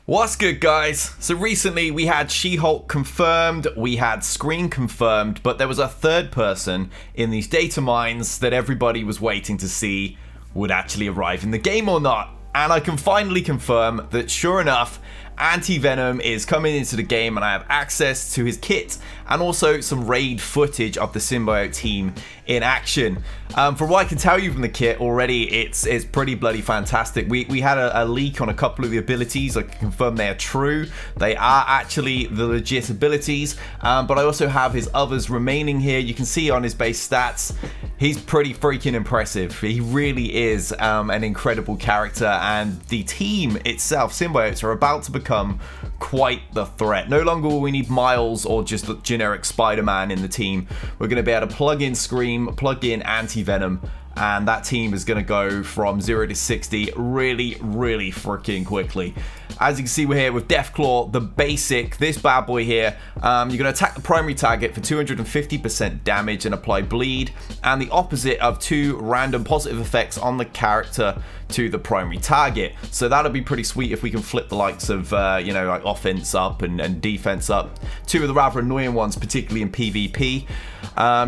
What's good, guys? So recently we had She-Hulk confirmed, we had Scream confirmed, but there was a third person in these data mines that everybody was waiting to see would actually arrive in the game or not. And I can finally confirm that, sure enough, Anti-Venom is coming into the game, and I have access to his kit and also some raid footage of the symbiote team in action. From what I can tell you from the kit already, it's pretty bloody fantastic. We had a leak on a couple of the abilities. I can confirm they are true. They are actually the legit abilities, but I also have his others remaining here. You can see on his base stats, he's pretty freaking impressive. He really is an incredible character, and the team itself, symbiotes, are about to become quite the threat. No longer will we need Miles or just the generic Spider-Man in the team. We're going to be able to plug in Scream, plug in Anti-Venom, and that team is going to go from 0 to 60 really freaking quickly. As you can see, we're here with Deathclaw, the basic, this bad boy here. You're going to attack the primary target for 250% damage and apply bleed, and the opposite of 2 random positive effects on the character to the primary target. So that'll be pretty sweet if we can flip the likes of, like offense up and defense up. 2 of the rather annoying ones, particularly in PvP.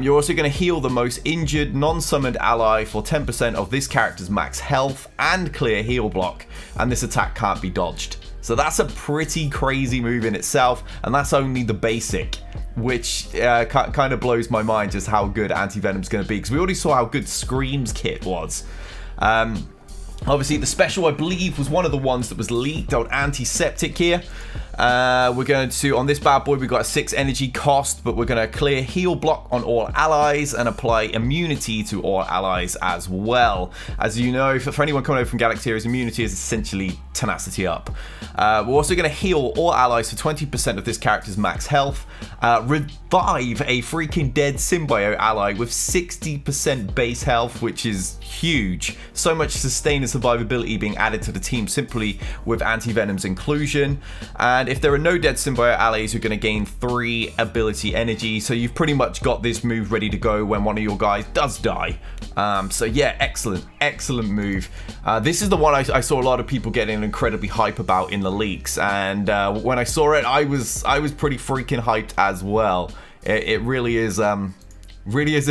You're also going to heal the most injured, non-summoned ally for 10% of this character's max health and clear heal block, and this attack can't be dodged. So that's a pretty crazy move in itself, and that's only the basic, which kind of blows my mind just how good Anti-Venom's going to be, because we already saw how good Scream's kit was. Obviously, the special, I believe, was one of the ones that was leaked on Antiseptic here. We're going to, on this bad boy, we've got a 6 energy cost, but we're going to clear heal block on all allies and apply immunity to all allies as well. As you know, for anyone coming over from Galacteria's, immunity is essentially tenacity up. We're also going to heal all allies for 20% of this character's max health. Revive a freaking dead symbiote ally with 60% base health, which is huge. So much sustain and survivability being added to the team simply with Anti-Venom's inclusion. And if there are no dead symbiote allies, you're going to gain 3 ability energy. So you've pretty much got this move ready to go when one of your guys does die. So yeah, excellent move. This is the one I saw a lot of people getting incredibly hype about in the leaks, and when I saw it, I was pretty freaking hyped as well. It really is an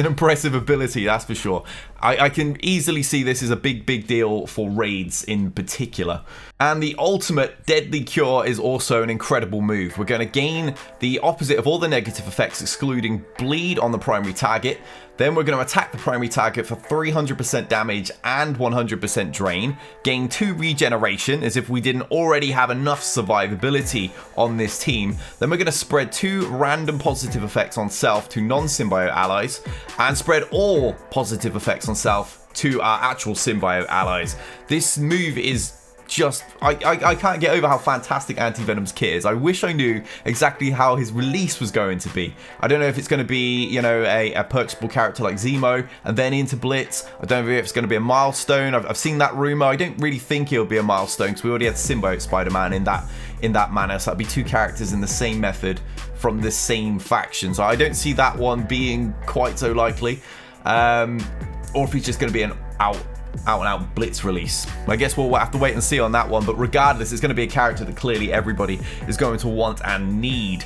impressive ability, that's for sure. I can easily see this as a big deal for raids in particular. And the ultimate deadly cure is also an incredible move. We're going to gain the opposite of all the negative effects, excluding bleed on the primary target. Then we're going to attack the primary target for 300% damage and 100% drain. Gain 2 regeneration, as if we didn't already have enough survivability on this team. Then we're going to spread 2 random positive effects on self to non-symbiote allies, and spread all positive effects on self to our actual symbiote allies. This move is just, I can't get over how fantastic Anti-Venom's kit is. I wish I knew exactly how his release was going to be. I don't know if it's going to be, a purchasable character like Zemo and then into Blitz. I don't know if it's going to be a milestone. I've seen that rumor. I don't really think it'll be a milestone, because we already had Symbiote Spider-Man in that manner. So that'd be 2 characters in the same method from the same faction. So I don't see that one being quite so likely. Or if he's just going to be an out and out Blitz release. I guess we'll have to wait and see on that one, but regardless, it's going to be a character that clearly everybody is going to want and need.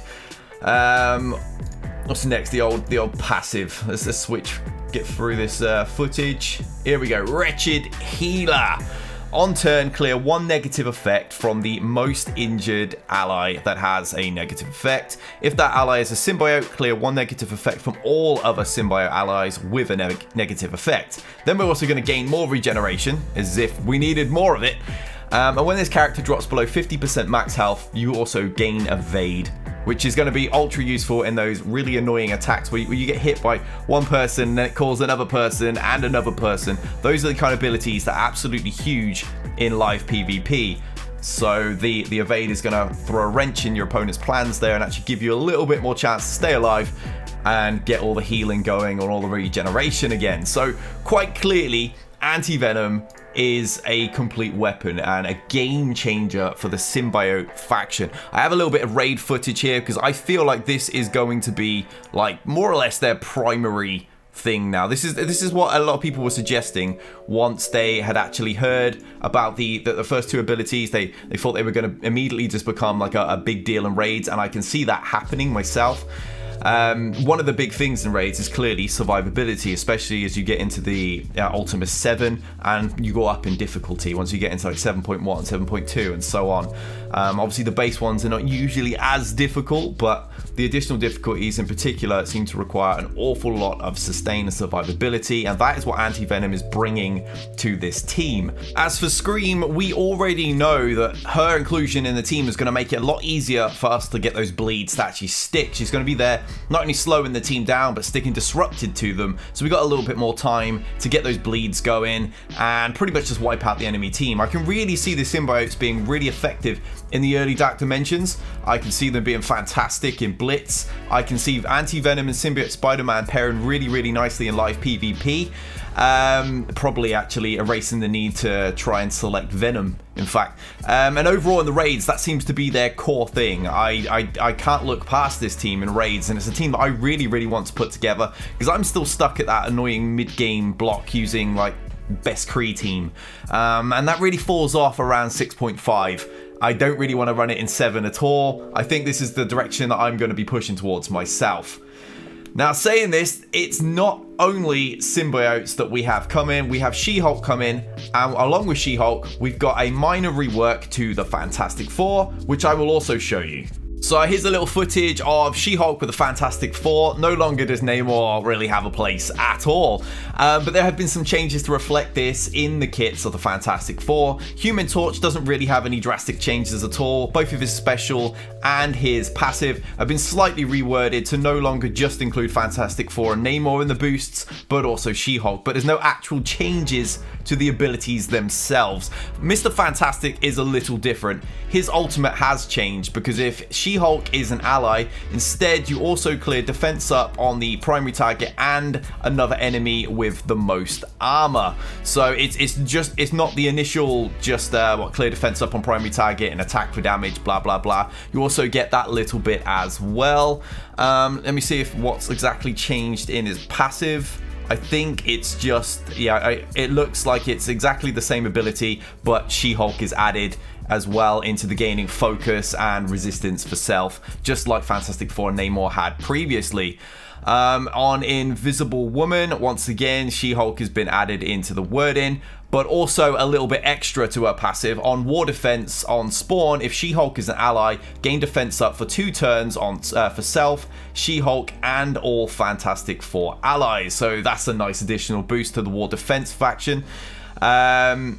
What's next? The old passive. Let's switch, get through this footage. Here we go. Wretched Healer. On turn, clear 1 negative effect from the most injured ally that has a negative effect. If that ally is a symbiote, clear 1 negative effect from all other symbiote allies with a negative effect. Then we're also going to gain more regeneration, as if we needed more of it. And when this character drops below 50% max health, you also gain Evade, which is going to be ultra useful in those really annoying attacks where you get hit by one person, then it calls another person and another person. Those are the kind of abilities that are absolutely huge in live PvP. So the Evade is going to throw a wrench in your opponent's plans there and actually give you a little bit more chance to stay alive and get all the healing going or all the regeneration again. So quite clearly, Anti-Venom is a complete weapon and a game changer for the symbiote faction. I have a little bit of raid footage here because I feel like this is going to be like more or less their primary thing now. This is what a lot of people were suggesting once they had actually heard about the first two abilities. They thought they were going to immediately just become like a big deal in raids, and I can see that happening myself. One of the big things in raids is clearly survivability, especially as you get into the Ultimate 7 and you go up in difficulty once you get into like 7.1, 7.2 and so on. Obviously the base ones are not usually as difficult, but the additional difficulties in particular seem to require an awful lot of sustained survivability, and that is what Anti-Venom is bringing to this team. As for Scream, we already know that her inclusion in the team is going to make it a lot easier for us to get those bleeds to actually stick. She's going to be there not only slowing the team down, but sticking disrupted to them. So we got a little bit more time to get those bleeds going and pretty much just wipe out the enemy team. I can really see the symbiotes being really effective in the early Dark Dimensions. I can see them being fantastic in Blitz. I can see Anti-Venom and Symbiote Spider-Man pairing really nicely in live PvP. Probably actually erasing the need to try and select Venom, in fact. And overall in the raids, that seems to be their core thing. I can't look past this team in raids, and it's a team that I really want to put together, because I'm still stuck at that annoying mid-game block using like best Kree team. And that really falls off around 6.5. I don't really want to run it in 7 at all. I think this is the direction that I'm going to be pushing towards myself. Now, saying this, it's not only symbiotes that we have coming. We have She-Hulk coming, and along with She-Hulk, we've got a minor rework to the Fantastic Four, which I will also show you. So here's a little footage of She-Hulk with the Fantastic Four. No longer does Namor really have a place at all. But there have been some changes to reflect this in the kits of the Fantastic Four. Human Torch doesn't really have any drastic changes at all. Both of his special and his passive have been slightly reworded to no longer just include Fantastic Four and Namor in the boosts, but also She-Hulk. But there's no actual changes to the abilities themselves. Mr. Fantastic is a little different. His ultimate has changed, because if She-Hulk is an ally, instead you also clear defense up on the primary target and another enemy with the most armor. So it's not the initial just clear defense up on primary target and attack for damage, blah blah blah. You also get that little bit as well. Let me see if what's exactly changed in his passive. I think it's just, it looks like it's exactly the same ability, but She-Hulk is added as well into the gaining focus and resistance for self, just like Fantastic Four and Namor had previously. On Invisible Woman, once again, She-Hulk has been added into the wording, but also a little bit extra to her passive. On War Defense on Spawn, if She-Hulk is an ally, gain defense up for 2 turns on for self, She-Hulk, and all Fantastic Four allies. So that's a nice additional boost to the War Defense faction. On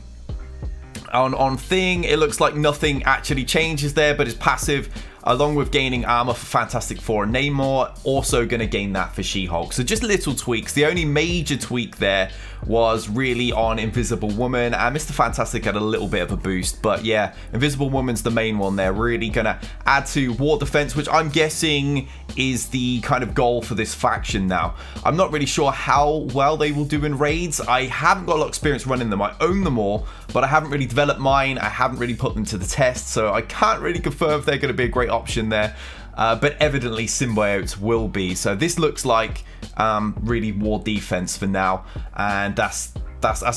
Thing, it looks like nothing actually changes there, but his passive, along with gaining armor for Fantastic Four and Namor, also going to gain that for She-Hulk. So just little tweaks. The only major tweak there was really on Invisible Woman, and Mr. Fantastic had a little bit of a boost, but yeah, Invisible Woman's the main one there, really going to add to War Defense, which I'm guessing is the kind of goal for this faction now. I'm not really sure how well they will do in raids. I haven't got a lot of experience running them. I own them all, but I haven't really developed mine. I haven't really put them to the test, so I can't really confirm if they're going to be a great option there. But evidently symbiotes will be. So this looks like really War Defense for now, and that's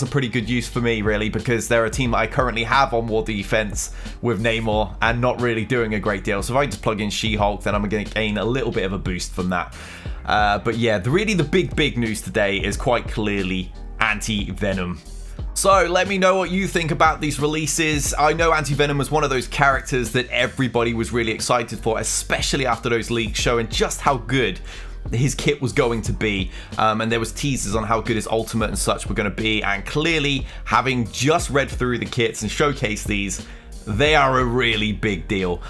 a pretty good use for me, really, because they're a team that I currently have on War Defense with Namor and not really doing a great deal. So if I just plug in She-Hulk, then I'm going to gain a little bit of a boost from that. But yeah, the big news today is quite clearly Anti-Venom. So let me know what you think about these releases. I know Anti-Venom was one of those characters that everybody was really excited for, especially after those leaks showing just how good his kit was going to be, and there was teasers on how good his ultimate and such were going to be, and clearly, having just read through the kits and showcased these, they are a really big deal.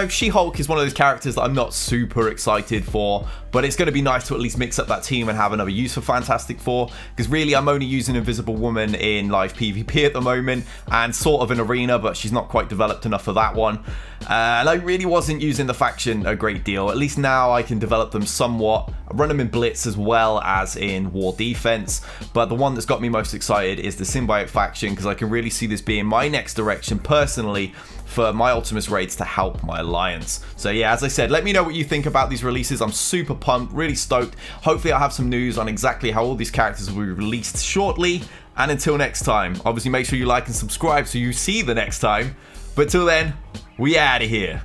She-Hulk is one of those characters that I'm not super excited for, but it's going to be nice to at least mix up that team and have another use for Fantastic Four, because really I'm only using Invisible Woman in live PvP at the moment, and sort of in Arena, but she's not quite developed enough for that one. And I really wasn't using the faction a great deal. At least now I can develop them somewhat I run them in Blitz as well as in War Defense, but the one that's got me most excited is the Symbiote faction, because I can really see this being my next direction personally for my Ultimus raids to help my alliance. So yeah, as I said, let me know what you think about these releases. I'm super pumped, really stoked. Hopefully I'll have some news on exactly how all these characters will be released shortly. And until next time, obviously make sure you like and subscribe so you see the next time. But till then, we out of here.